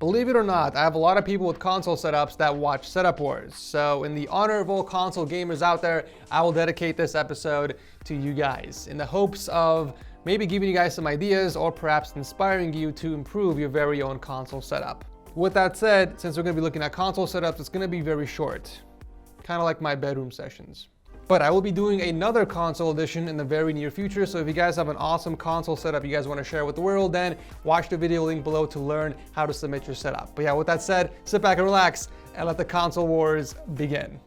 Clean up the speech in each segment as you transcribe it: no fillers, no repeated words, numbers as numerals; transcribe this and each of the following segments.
Believe it or not, I have a lot of people with console setups that watch Setup Wars. So in the honor of all console gamers out there, I will dedicate this episode to you guys in the hopes of maybe giving you guys some ideas or perhaps inspiring you to improve your very own console setup. With that said, since we're going to be looking at console setups, it's going to be very short, kind of like my bedroom sessions. But I will be doing another console edition in the very near future, so if you guys have an awesome console setup you guys want to share with the world, then watch the video link below to learn how to submit your setup. But yeah, with that said, sit back and relax and let the console wars begin.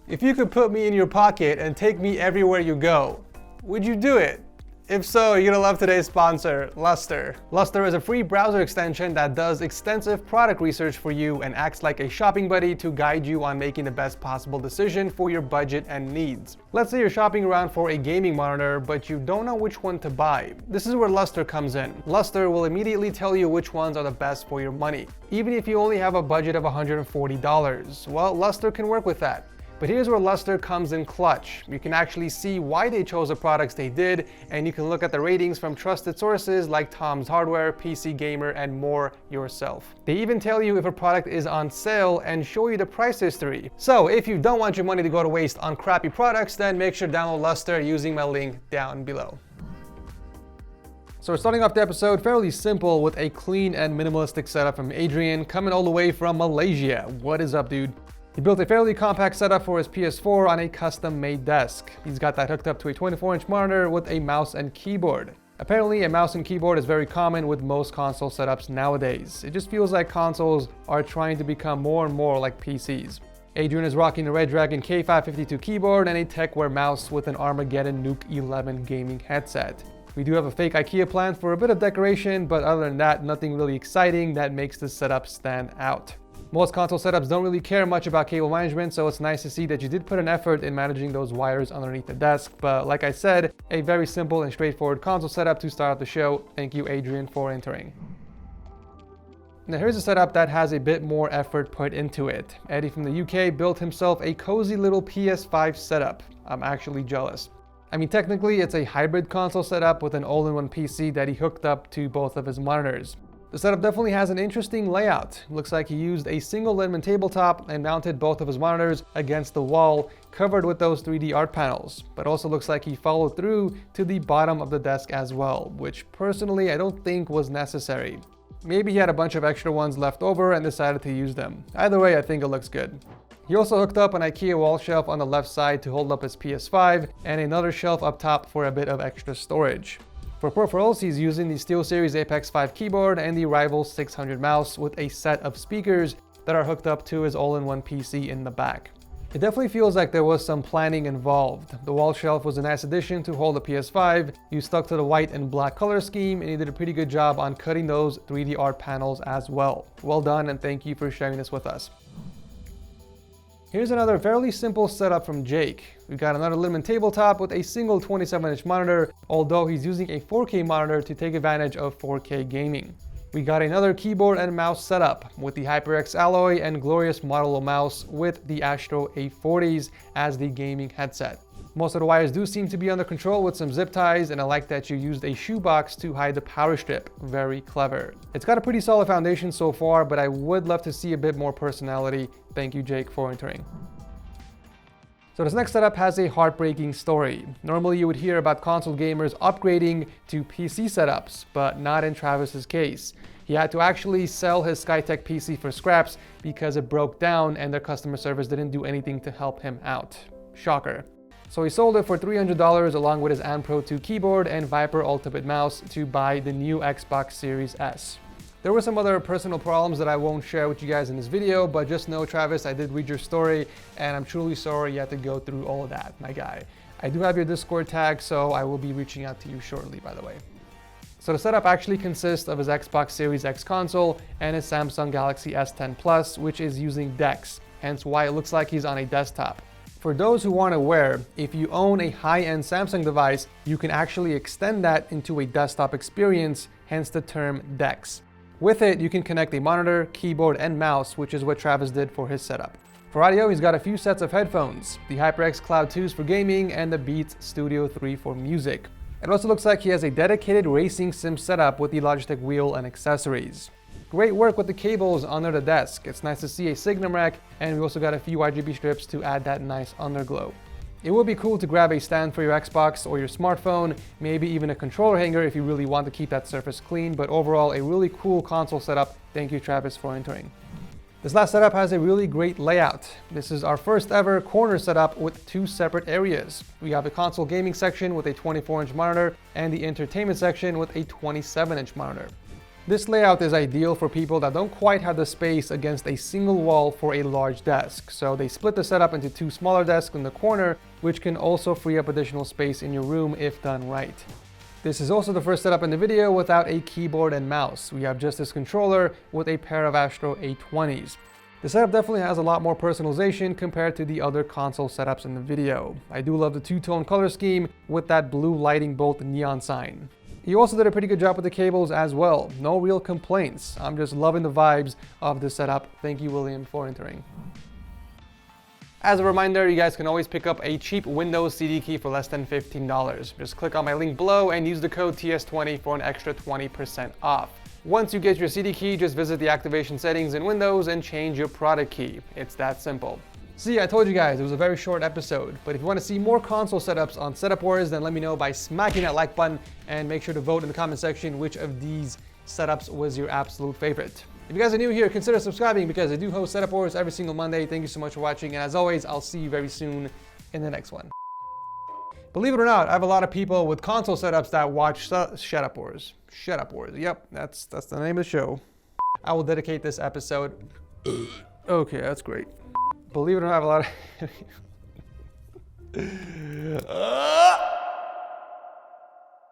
If you could put me in your pocket and take me everywhere you go, would you do it? If so, you're gonna love today's sponsor, Lustre. Lustre is a free browser extension that does extensive product research for you and acts like a shopping buddy to guide you on making the best possible decision for your budget and needs. Let's say you're shopping around for a gaming monitor, but you don't know which one to buy. This is where Lustre comes in. Lustre will immediately tell you which ones are the best for your money, even if you only have a budget of $140. Well, Lustre can work with that. But here's where Lustre comes in clutch. You can actually see why they chose the products they did, and you can look at the ratings from trusted sources like Tom's Hardware, PC Gamer, and more yourself. They even tell you if a product is on sale and show you the price history. So if you don't want your money to go to waste on crappy products, then make sure to download Lustre using my link down below. So we're starting off the episode fairly simple with a clean and minimalistic setup from Adrian, coming all the way from Malaysia. What is up, dude? He built a fairly compact setup for his PS4 on a custom-made desk. He's got that hooked up to a 24-inch monitor with a mouse and keyboard. Apparently, a mouse and keyboard is very common with most console setups nowadays. It just feels like consoles are trying to become more and more like PCs. Adrian is rocking the Red Dragon K552 keyboard and a TechWare mouse with an Armageddon Nuke 11 gaming headset. We do have a fake IKEA plant for a bit of decoration, but other than that, nothing really exciting that makes this setup stand out. Most console setups don't really care much about cable management, so it's nice to see that you did put an effort in managing those wires underneath the desk. But like I said, a very simple and straightforward console setup to start off the show. Thank you, Adrian, for entering. Now here's a setup that has a bit more effort put into it. Eddie from the UK built himself a cozy little PS5 setup. I'm actually jealous. I mean, technically it's a hybrid console setup with an all-in-one PC that he hooked up to both of his monitors. The setup definitely has an interesting layout. Looks like he used a single Ledman tabletop and mounted both of his monitors against the wall, covered with those 3D art panels. But also looks like he followed through to the bottom of the desk as well, which personally I don't think was necessary. Maybe he had a bunch of extra ones left over and decided to use them. Either way, I think it looks good. He also hooked up an IKEA wall shelf on the left side to hold up his PS5 and another shelf up top for a bit of extra storage. For peripherals, he's using the SteelSeries Apex 5 keyboard and the Rival 600 mouse with a set of speakers that are hooked up to his all-in-one PC in the back. It definitely feels like there was some planning involved. The wall shelf was a nice addition to hold the PS5. You stuck to the white and black color scheme, and you did a pretty good job on cutting those 3D art panels as well. Well done, and thank you for sharing this with us. Here's another fairly simple setup from Jake. We've got another Ledman tabletop with a single 27-inch monitor, although he's using a 4K monitor to take advantage of 4K gaming. We got another keyboard and mouse setup with the HyperX Alloy and glorious Model O mouse with the Astro A40s as the gaming headset. Most of the wires do seem to be under control with some zip ties, and I like that you used a shoebox to hide the power strip. Very clever. It's got a pretty solid foundation so far, but I would love to see a bit more personality. Thank you, Jake, for entering. So this next setup has a heartbreaking story. Normally you would hear about console gamers upgrading to PC setups, but not in Travis's case. He had to actually sell his Skytech PC for scraps because it broke down and their customer service didn't do anything to help him out. Shocker. So he sold it for $300 along with his An Pro 2 keyboard and Viper Ultimate mouse to buy the new Xbox Series S. There were some other personal problems that I won't share with you guys in this video, but just know, Travis, I did read your story and I'm truly sorry you had to go through all of that, my guy. I do have your Discord tag, so I will be reaching out to you shortly, by the way. So the setup actually consists of his Xbox Series X console and his Samsung Galaxy S10 Plus, which is using DeX, hence why it looks like he's on a desktop. For those who aren't aware, if you own a high-end Samsung device, you can actually extend that into a desktop experience, hence the term DeX. With it, you can connect a monitor, keyboard, and mouse, which is what Travis did for his setup. For audio, he's got a few sets of headphones, the HyperX Cloud 2s for gaming and the Beats Studio 3 for music. It also looks like he has a dedicated racing sim setup with the Logitech wheel and accessories. Great work with the cables under the desk. It's nice to see a Signum rack, and we also got a few RGB strips to add that nice underglow. It would be cool to grab a stand for your Xbox or your smartphone, maybe even a controller hanger if you really want to keep that surface clean, but overall a really cool console setup. Thank you, Travis, for entering. This last setup has a really great layout. This is our first ever corner setup with two separate areas. We have the console gaming section with a 24-inch monitor and the entertainment section with a 27-inch monitor. This layout is ideal for people that don't quite have the space against a single wall for a large desk. So they split the setup into two smaller desks in the corner, which can also free up additional space in your room if done right. This is also the first setup in the video without a keyboard and mouse. We have just this controller with a pair of Astro A20s. The setup definitely has a lot more personalization compared to the other console setups in the video. I do love the two-tone color scheme with that blue lightning bolt neon sign. He also did a pretty good job with the cables as well. No real complaints. I'm just loving the vibes of this setup. Thank you, William, for entering. As a reminder, you guys can always pick up a cheap Windows CD key for less than $15. Just click on my link below and use the code TS20 for an extra 20% off. Once you get your CD key, just visit the activation settings in Windows and change your product key. It's that simple. See, I told you guys, it was a very short episode, but if you want to see more console setups on Setup Wars, then let me know by smacking that like button and make sure to vote in the comment section which of these setups was your absolute favorite. If you guys are new here, consider subscribing because I do host Setup Wars every single Monday. Thank you so much for watching, and as always, I'll see you very soon in the next one. Believe it or not, I have a lot of people with console setups that watch Setup Wars. Setup Wars, yep, that's the name of the show. I will dedicate this episode. Okay, that's great. Believe it or not, I have a lot of...